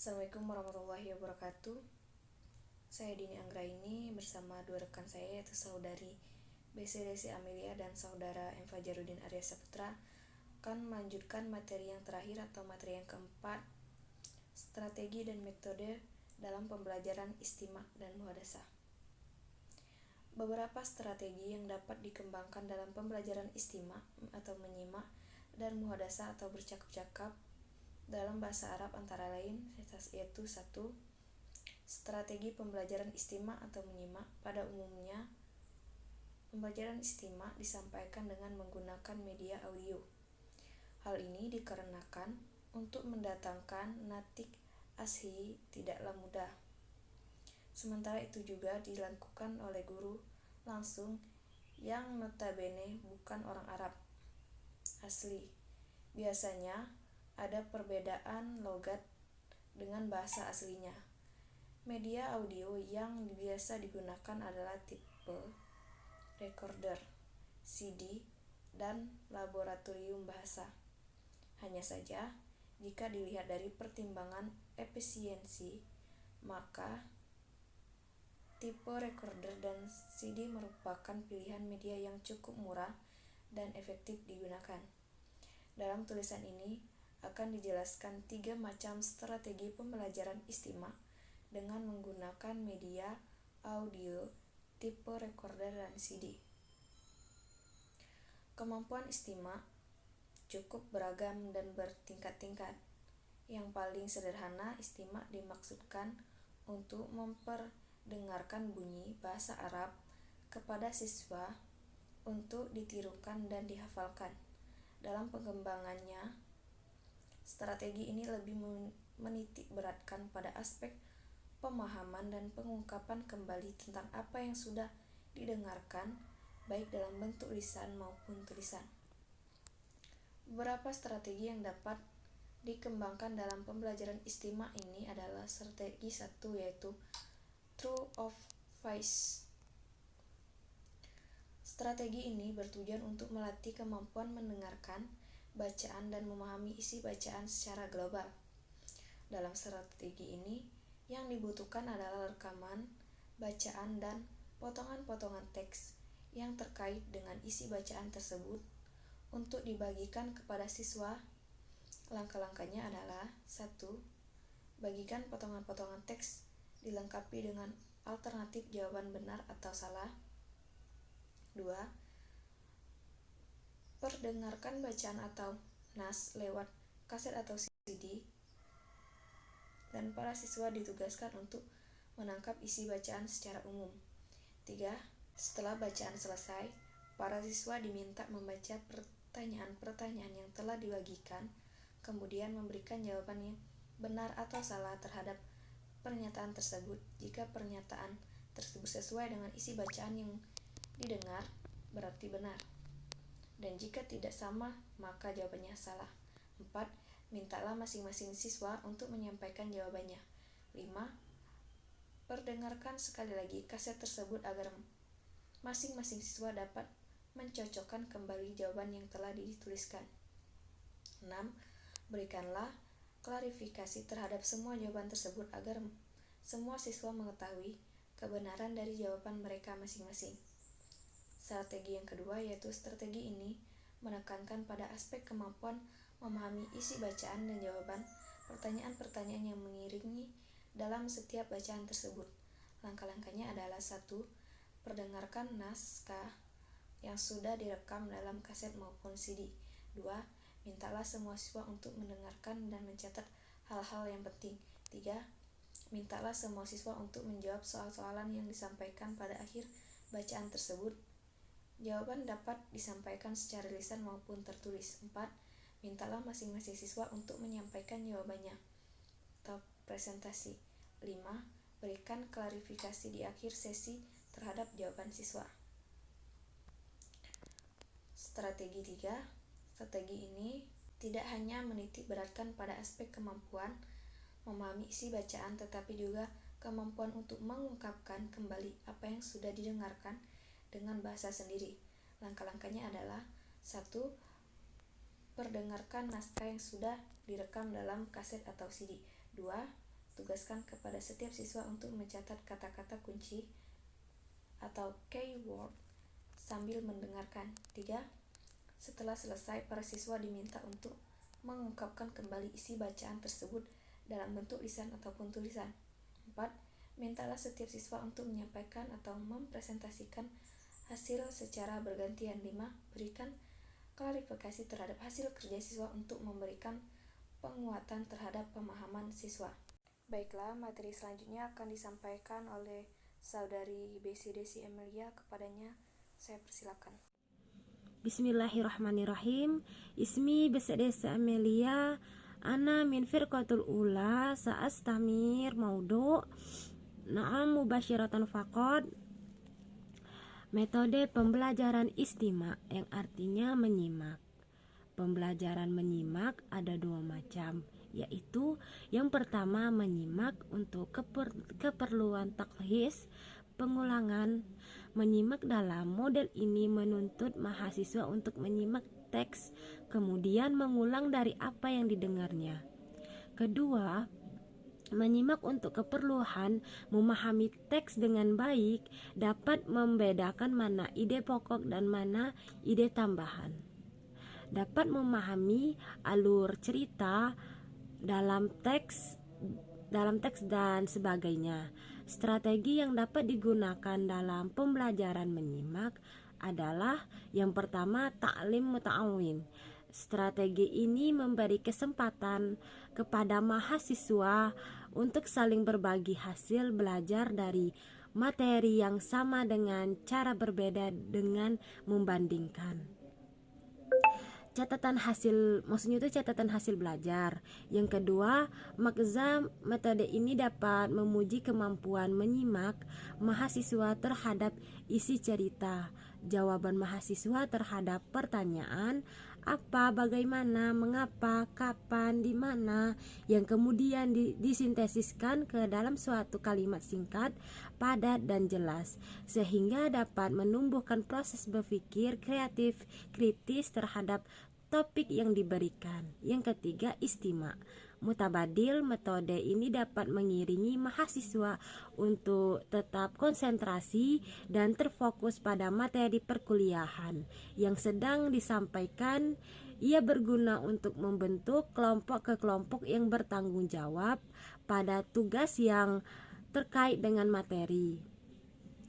Assalamualaikum warahmatullahi wabarakatuh. Saya Dini Anggraini bersama dua rekan saya, yaitu saudari BC Desi Amelia dan saudara M. Fajarudin Arya Saputra, akan melanjutkan materi yang terakhir atau materi yang keempat, strategi dan metode dalam pembelajaran istimak dan muhadasah. Beberapa strategi yang dapat dikembangkan dalam pembelajaran istimak atau menyimak dan muhadasah atau bercakap-cakap dalam bahasa Arab antara lain yaitu 1. Strategi pembelajaran istimak atau menyimak. Pada umumnya, pembelajaran istimak disampaikan dengan menggunakan media audio. Hal ini dikarenakan untuk mendatangkan natik asli tidaklah mudah. Sementara itu juga dilakukan oleh guru langsung yang notabene bukan orang Arab asli. Biasanya ada perbedaan logat dengan bahasa aslinya. Media audio yang biasa digunakan adalah tipe recorder, CD, dan laboratorium bahasa. Hanya saja, jika dilihat dari pertimbangan efisiensi, maka tipe recorder dan CD merupakan pilihan media yang cukup murah dan efektif digunakan. Dalam tulisan ini akan dijelaskan 3 macam strategi pembelajaran istimak dengan menggunakan media audio, tipe recorder, dan CD. Kemampuan istimak cukup beragam dan bertingkat-tingkat. Yang paling sederhana, istimak dimaksudkan untuk memperdengarkan bunyi bahasa Arab kepada siswa untuk ditirukan dan dihafalkan. Dalam pengembangannya, strategi ini lebih menitik beratkan pada aspek pemahaman dan pengungkapan kembali tentang apa yang sudah didengarkan, baik dalam bentuk lisan maupun tulisan. Beberapa strategi yang dapat dikembangkan dalam pembelajaran istimak ini adalah strategi 1, yaitu True of Voice. Strategi ini bertujuan untuk melatih kemampuan mendengarkan bacaan dan memahami isi bacaan secara global. Dalam strategi ini, yang dibutuhkan adalah rekaman bacaan dan potongan-potongan teks yang terkait dengan isi bacaan tersebut untuk dibagikan kepada siswa. Langkah-langkahnya adalah 1. Bagikan potongan-potongan teks dilengkapi dengan alternatif jawaban benar atau salah. 2. Perdengarkan bacaan atau nas lewat kaset atau CD, dan para siswa ditugaskan untuk menangkap isi bacaan secara umum. 3. Setelah bacaan selesai, para siswa diminta membaca pertanyaan-pertanyaan yang telah dibagikan, kemudian memberikan jawaban yang benar atau salah terhadap pernyataan tersebut. Jika pernyataan tersebut sesuai dengan isi bacaan yang didengar, berarti benar. Dan jika tidak sama, maka jawabannya salah. 4. Mintalah masing-masing siswa untuk menyampaikan jawabannya. 5. Perdengarkan sekali lagi kaset tersebut agar masing-masing siswa dapat mencocokkan kembali jawaban yang telah dituliskan. 6. Berikanlah klarifikasi terhadap semua jawaban tersebut agar semua siswa mengetahui kebenaran dari jawaban mereka masing-masing. Strategi yang kedua, yaitu strategi ini menekankan pada aspek kemampuan memahami isi bacaan dan jawaban pertanyaan-pertanyaan yang mengiringi dalam setiap bacaan tersebut. Langkah-langkahnya adalah 1. Perdengarkan naskah yang sudah direkam dalam kaset maupun CD. 2. Mintalah semua siswa untuk mendengarkan dan mencatat hal-hal yang penting. 3. Mintalah semua siswa untuk menjawab soal-soalan yang disampaikan pada akhir bacaan tersebut. Jawaban dapat disampaikan secara lisan maupun tertulis. 4. Mintalah masing-masing siswa untuk menyampaikan jawabannya atau presentasi. 5. Berikan klarifikasi di akhir sesi terhadap jawaban siswa. Strategi 3. Strategi ini tidak hanya menitik beratkan pada aspek kemampuan memahami isi bacaan, tetapi juga kemampuan untuk mengungkapkan kembali apa yang sudah didengarkan dengan bahasa sendiri. Langkah-langkahnya adalah 1. Perdengarkan naskah yang sudah direkam dalam kaset atau CD. 2. tugaskan kepada setiap siswa untuk mencatat kata-kata kunci atau keyword sambil mendengarkan. 3. Setelah selesai, para siswa diminta untuk mengungkapkan kembali isi bacaan tersebut dalam bentuk lisan ataupun tulisan. 4. Mintalah setiap siswa untuk menyampaikan atau mempresentasikan hasil secara bergantian. 5. Berikan klarifikasi terhadap hasil kerja siswa untuk memberikan penguatan terhadap pemahaman siswa. Baiklah, materi selanjutnya akan disampaikan oleh saudari Besi Desi Amelia. Kepadanya saya persilakan. Bismillahirrahmanirrahim. Ismi Besi Desi Amelia. Ana min firqatul ula sa'astamir maudu. Na'am mubasyiratan faqad. Metode pembelajaran istima yang artinya menyimak. Pembelajaran menyimak ada dua macam, yaitu yang pertama menyimak untuk keperluan takhis, pengulangan. Menyimak dalam model ini menuntut mahasiswa untuk menyimak teks, kemudian mengulang dari apa yang didengarnya. Kedua, menyimak untuk keperluan memahami teks dengan baik dapat membedakan mana ide pokok dan mana ide tambahan. Dapat memahami alur cerita dalam teks dan sebagainya. Strategi yang dapat digunakan dalam pembelajaran menyimak adalah yang pertama, ta'lim muta'awin. Strategi ini memberi kesempatan kepada mahasiswa untuk saling berbagi hasil belajar dari materi yang sama dengan cara berbeda dengan membandingkan. Catatan hasil, maksudnya itu catatan hasil belajar. Yang kedua, makza metode ini dapat memuji kemampuan menyimak mahasiswa terhadap isi cerita, jawaban mahasiswa terhadap pertanyaan apa, bagaimana, mengapa, kapan, di mana, yang kemudian disintesiskan ke dalam suatu kalimat singkat, padat, dan jelas, sehingga dapat menumbuhkan proses berpikir kreatif, kritis terhadap topik yang diberikan. Yang ketiga, istima mutabadil. Metode ini dapat mengiringi mahasiswa untuk tetap konsentrasi dan terfokus pada materi perkuliahan yang sedang disampaikan. Ia berguna untuk membentuk kelompok ke kelompok yang bertanggung jawab pada tugas yang terkait dengan materi.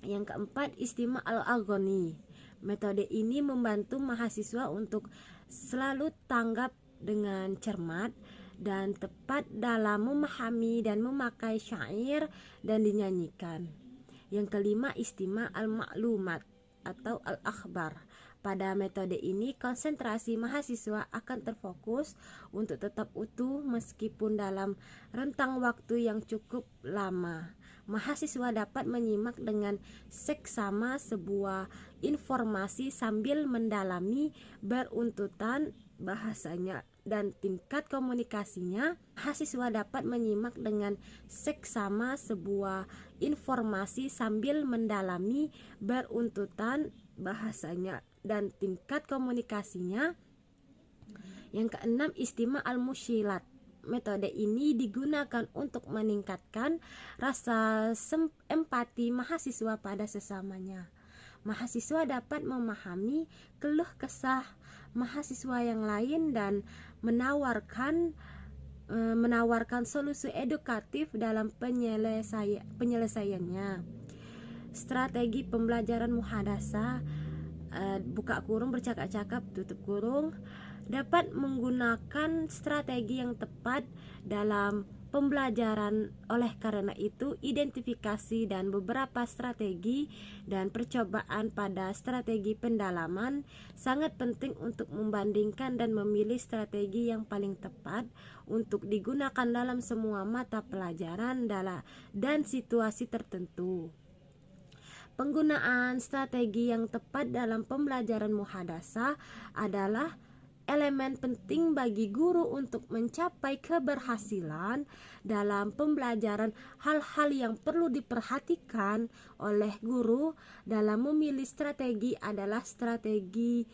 Yang keempat, istima al-agoni. Metode ini membantu mahasiswa untuk selalu tanggap dengan cermat dan tepat dalam memahami dan memakai syair dan dinyanyikan. Yang kelima, istima al-maklumat atau al-akhbar. Pada metode ini konsentrasi mahasiswa akan terfokus untuk tetap utuh meskipun dalam rentang waktu yang cukup lama. Mahasiswa dapat menyimak dengan seksama sebuah informasi sambil mendalami beruntutan bahasanya dan tingkat komunikasinya. Mahasiswa dapat menyimak dengan seksama sebuah informasi sambil mendalami beruntutan bahasanya dan tingkat komunikasinya. Yang keenam, istima al-musyilat. Metode ini digunakan untuk meningkatkan rasa empati mahasiswa pada sesamanya. Mahasiswa dapat memahami keluh kesah mahasiswa yang lain dan menawarkan solusi edukatif dalam penyelesaiannya. Strategi pembelajaran muhadasah, buka kurung, bercakap-cakap, tutup kurung, dapat menggunakan strategi yang tepat dalam pembelajaran. Oleh karena itu, identifikasi dan beberapa strategi dan percobaan pada strategi pendalaman sangat penting untuk membandingkan dan memilih strategi yang paling tepat untuk digunakan dalam semua mata pelajaran dan situasi tertentu. Penggunaan strategi yang tepat dalam pembelajaran muhadasah adalah elemen penting bagi guru untuk mencapai keberhasilan dalam pembelajaran. Hal-hal yang perlu diperhatikan oleh guru dalam memilih strategi adalah strategi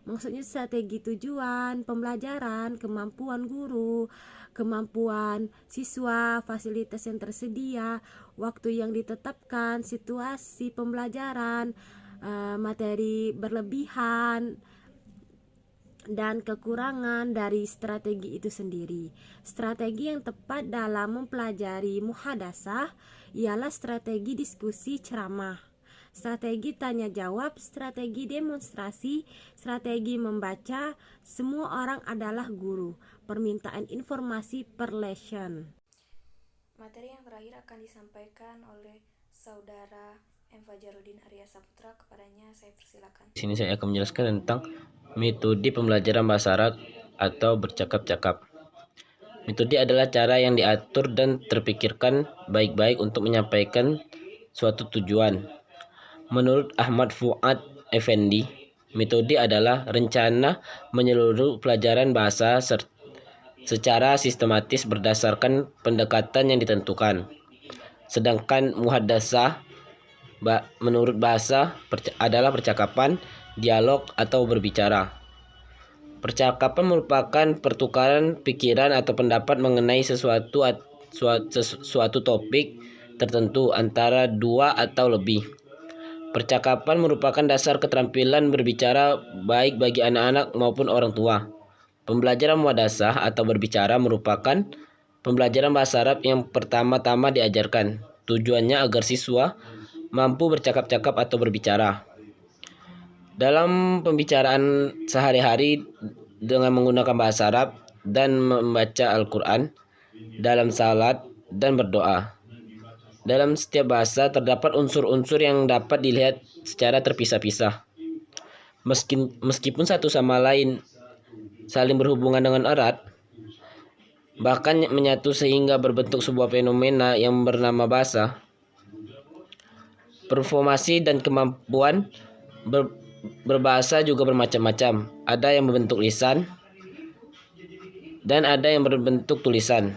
Maksudnya strategi tujuan, pembelajaran, kemampuan guru, kemampuan siswa, fasilitas yang tersedia, waktu yang ditetapkan, situasi pembelajaran, materi berlebihan, dan kekurangan dari strategi itu sendiri. Strategi yang tepat dalam mempelajari muhadasah ialah strategi diskusi ceramah, strategi tanya jawab, strategi demonstrasi, strategi membaca. Semua orang adalah guru. Permintaan informasi per lesson. Materi yang terakhir akan disampaikan oleh Saudara M. Fajarudin Arya Saputra. Kepadanya saya persilakan. Di sini saya akan menjelaskan tentang metode pembelajaran bahasa Arab atau bercakap-cakap. Metode adalah cara yang diatur dan terpikirkan baik-baik untuk menyampaikan suatu tujuan. Menurut Ahmad Fuad Effendi, metode adalah rencana menyeluruh pelajaran bahasa secara sistematis berdasarkan pendekatan yang ditentukan. Sedangkan muhadasah menurut bahasa adalah percakapan, dialog, atau berbicara. Percakapan merupakan pertukaran pikiran atau pendapat mengenai suatu topik tertentu antara dua atau lebih. Percakapan merupakan dasar keterampilan berbicara baik bagi anak-anak maupun orang tua. Pembelajaran muhadasah atau berbicara merupakan pembelajaran bahasa Arab yang pertama-tama diajarkan. Tujuannya agar siswa mampu bercakap-cakap atau berbicara. Dalam pembicaraan sehari-hari dengan menggunakan bahasa Arab dan membaca Al-Quran, dalam salat dan berdoa. Dalam setiap bahasa terdapat unsur-unsur yang dapat dilihat secara terpisah-pisah. Meskipun satu sama lain saling berhubungan dengan erat, bahkan menyatu sehingga berbentuk sebuah fenomena yang bernama bahasa. Performasi dan kemampuan berbahasa juga bermacam-macam. Ada yang berbentuk lisan dan ada yang berbentuk tulisan.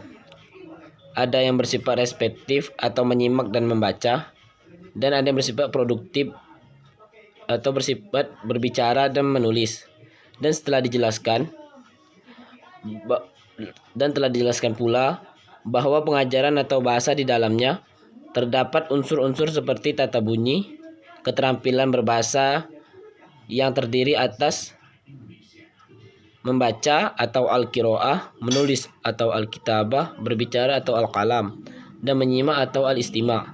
Ada yang bersifat responsif atau menyimak dan membaca, dan ada yang bersifat produktif atau bersifat berbicara dan menulis. Dan telah dijelaskan pula bahwa pengajaran atau bahasa di dalamnya terdapat unsur-unsur seperti tata bunyi, keterampilan berbahasa yang terdiri atas membaca atau al-qiraah, menulis atau al-kitabah, berbicara atau al-qalam, dan menyimak atau al-istima'.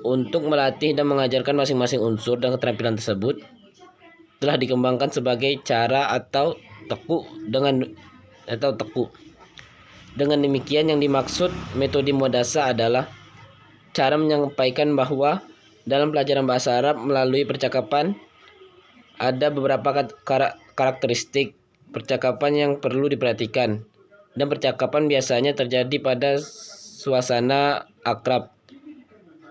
Untuk melatih dan mengajarkan masing-masing unsur dan keterampilan tersebut telah dikembangkan sebagai cara atau teku. Dengan demikian yang dimaksud metode muhadasah adalah cara menyampaikan bahwa dalam pelajaran bahasa Arab melalui percakapan ada beberapa karakteristik percakapan yang perlu diperhatikan, dan percakapan biasanya terjadi pada suasana akrab.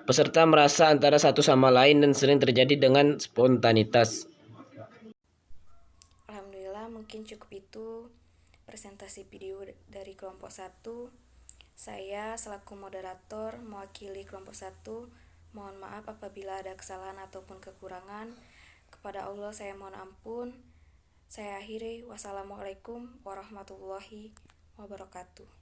Peserta merasa antara satu sama lain dan sering terjadi dengan spontanitas. Alhamdulillah, mungkin cukup itu presentasi video dari kelompok 1. Saya selaku moderator mewakili kelompok 1, mohon maaf apabila ada kesalahan ataupun kekurangan. Kepada Allah saya mohon ampun. Saya akhiri. Wassalamualaikum warahmatullahi wabarakatuh.